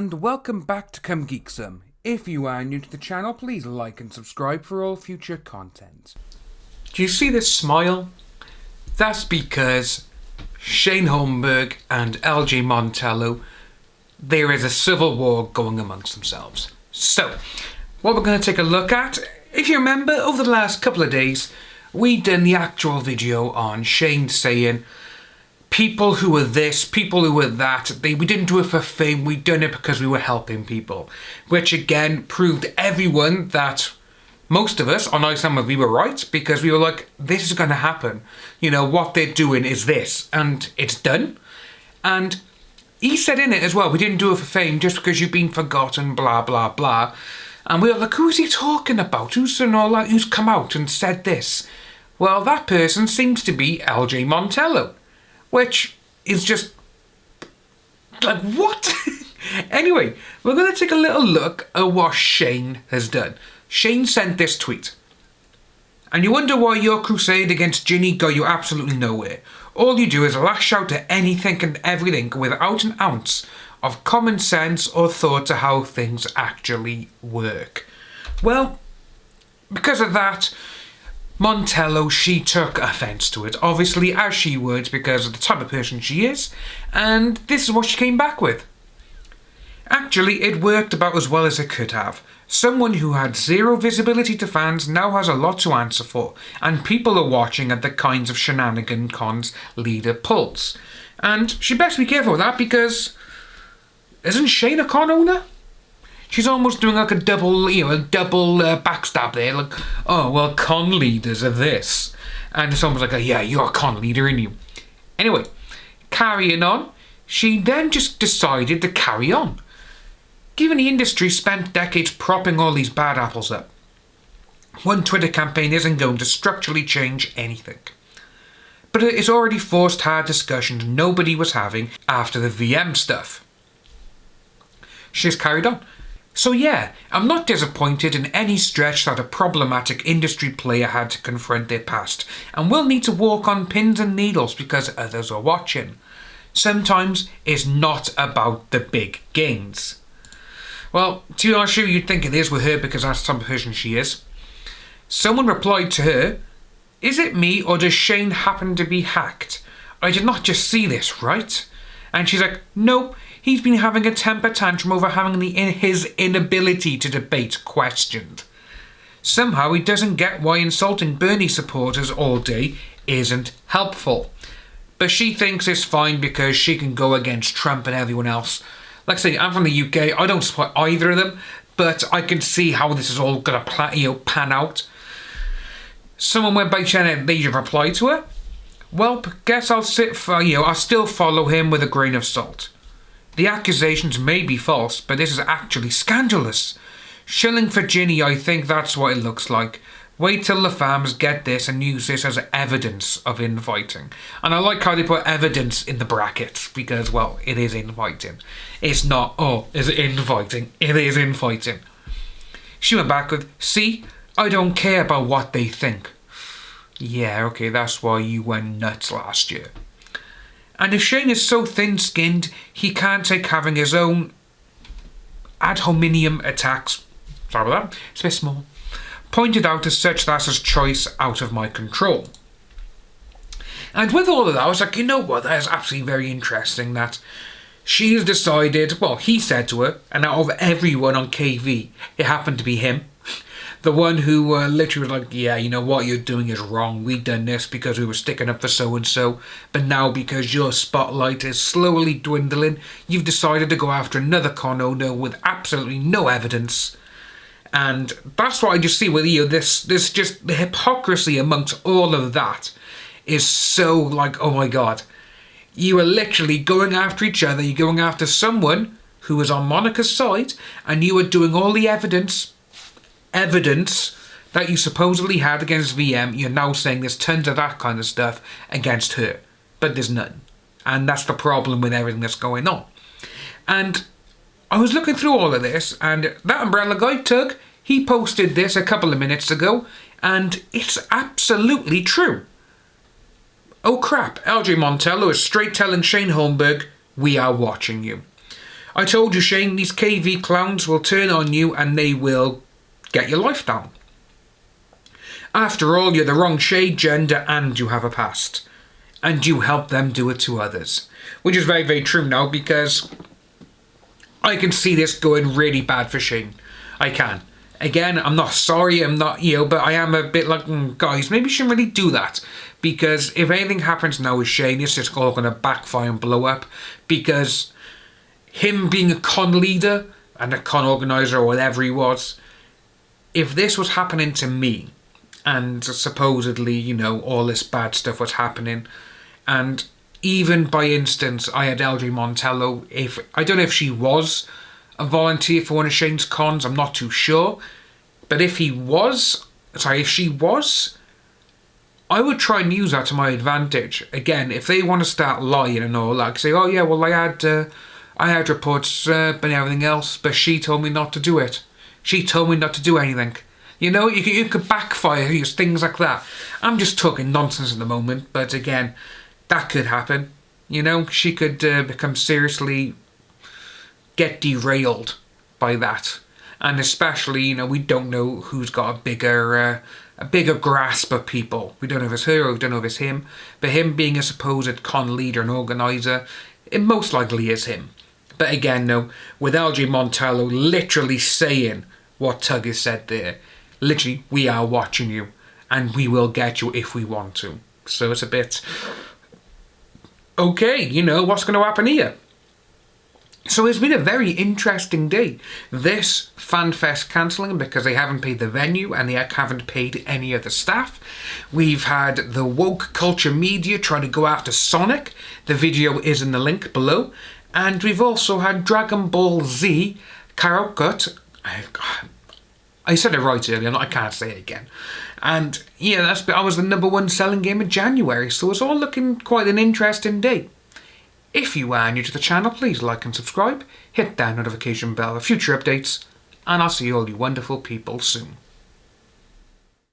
and welcome back to Come Geek Some. If you are new to the channel, please like and subscribe for all future content. Do you see this smile? That's because Shane Holmberg and LjMontello, there is a civil war going amongst themselves. So, what we're going to take a look at, if you remember, over the last couple of days, we done the actual video on Shane saying, people who were this, people who were that, we didn't do it for fame, we done it because we were helping people. Which again proved everyone that most of us, on some of we were right, because we were like, this is going to happen. You know, what they're doing is this, and it's done. And he said in it as well, we didn't do it for fame just because you've been forgotten, blah, blah, blah. And we were like, who's he talking about? Who's come out and said this? Well, that person seems to be LjMontello. Which is just, like, what? Anyway, we're going to take a little look at what Shane has done. Shane sent this tweet. And you wonder why your crusade against Ginny got you absolutely nowhere. All you do is lash out at anything and everything without an ounce of common sense or thought to how things actually work. Well, because of that, Montello, she took offence to it, obviously, as she would, because of the type of person she is, and this is what she came back with. Actually, it worked about as well as it could have. Someone who had zero visibility to fans now has a lot to answer for, and people are watching at the kinds of shenanigan cons leader pulls. And she best be careful with that, because isn't Shane a con owner? She's almost doing like a double backstab there, like, oh, well, con leaders are this. And someone's like, oh, yeah, you're a con leader, aren't you? Anyway, carrying on, she then just decided to carry on. Given the industry spent decades propping all these bad apples up, one Twitter campaign isn't going to structurally change anything. But it's already forced hard discussions nobody was having after the VM stuff. She's carried on. So yeah, I'm not disappointed in any stretch that a problematic industry player had to confront their past, and will need to walk on pins and needles because others are watching. Sometimes it's not about the big gains. Well, to be honest, you'd think it is with her because that's the type of person she is. Someone replied to her, "Is it me or does Shane happen to be hacked? I did not just see this, right?" And she's like, "Nope. He's been having a temper tantrum over having his inability to debate questioned. Somehow he doesn't get why insulting Bernie supporters all day isn't helpful. But she thinks it's fine because she can go against Trump and everyone else. Like I say, I'm from the UK, I don't support either of them, but I can see how this is all going to pan out." Someone went by saying they replied to her, "Well, guess I'll still follow him with a grain of salt. The accusations may be false, but this is actually scandalous. Shilling for Ginny, I think that's what it looks like. Wait till the fams get this and use this as evidence of infighting." And I like how they put evidence in the brackets, because, well, it is infighting. It's not, oh, is it infighting? It is infighting. She went back with, "See, I don't care about what they think." Yeah, okay, that's why you went nuts last year. And if Shane is so thin-skinned, he can't take having his own ad hominem attacks, sorry about that, it's a bit small, pointed out as such, that's his choice out of my control. And with all of that, I was like, you know what, that is absolutely very interesting that she has decided, well, he said to her, and out of everyone on KV, it happened to be him. The one who literally was like, yeah, you know what you're doing is wrong. We done this because we were sticking up for so-and-so. But now because your spotlight is slowly dwindling, you've decided to go after another con owner with absolutely no evidence. And that's what I just see with you. This just, the hypocrisy amongst all of that is so like, oh my God. You are literally going after each other. You're going after someone who is on Monica's side. And you are doing all the evidence that you supposedly had against VM, you're now saying there's tons of that kind of stuff against her. But there's none. And that's the problem with everything that's going on. And I was looking through all of this, and that umbrella guy, Tug, he posted this a couple of minutes ago, and it's absolutely true. Oh crap, LjMontello is straight telling Shane Holmberg, "We are watching you." I told you, Shane, these KV clowns will turn on you and they will get your life down. After all, you're the wrong shade, gender, and you have a past. And you help them do it to others. Which is very, very true now, because I can see this going really bad for Shane. I can. Again, I'm not sorry, I'm not, but I am a bit like, guys, maybe you shouldn't really do that. Because if anything happens now with Shane, it's just all going to backfire and blow up. Because him being a con leader and a con organiser or whatever he was, if this was happening to me, and supposedly, all this bad stuff was happening, and even by instance, I had LjMontello, I don't know if she was a volunteer for one of Shane's cons, I'm not too sure, but if she was, I would try and use that to my advantage. Again, if they want to start lying and all, like say, oh yeah, well I had reports and everything else, but she told me not to do it. She told me not to do anything. You could backfire, things like that. I'm just talking nonsense at the moment, but again, that could happen. She could become seriously get derailed by that. And especially, we don't know who's got a bigger grasp of people. We don't know if it's her or we don't know if it's him. But him being a supposed con leader and organiser, it most likely is him. But again, no, with LjMontello literally saying what Tug has said there. Literally, we are watching you, and we will get you if we want to. So it's a bit, okay, what's going to happen here? So it's been a very interesting day. This FanFest cancelling because they haven't paid the venue and they haven't paid any of the staff. We've had the woke culture media try to go after Sonic. The video is in the link below. And we've also had Dragon Ball Z Kakarot. I said it right earlier, I can't say it again. And yeah, I was the #1 selling game in January, so it's all looking quite an interesting day. If you are new to the channel, please like and subscribe, hit that notification bell for future updates, and I'll see all you wonderful people soon.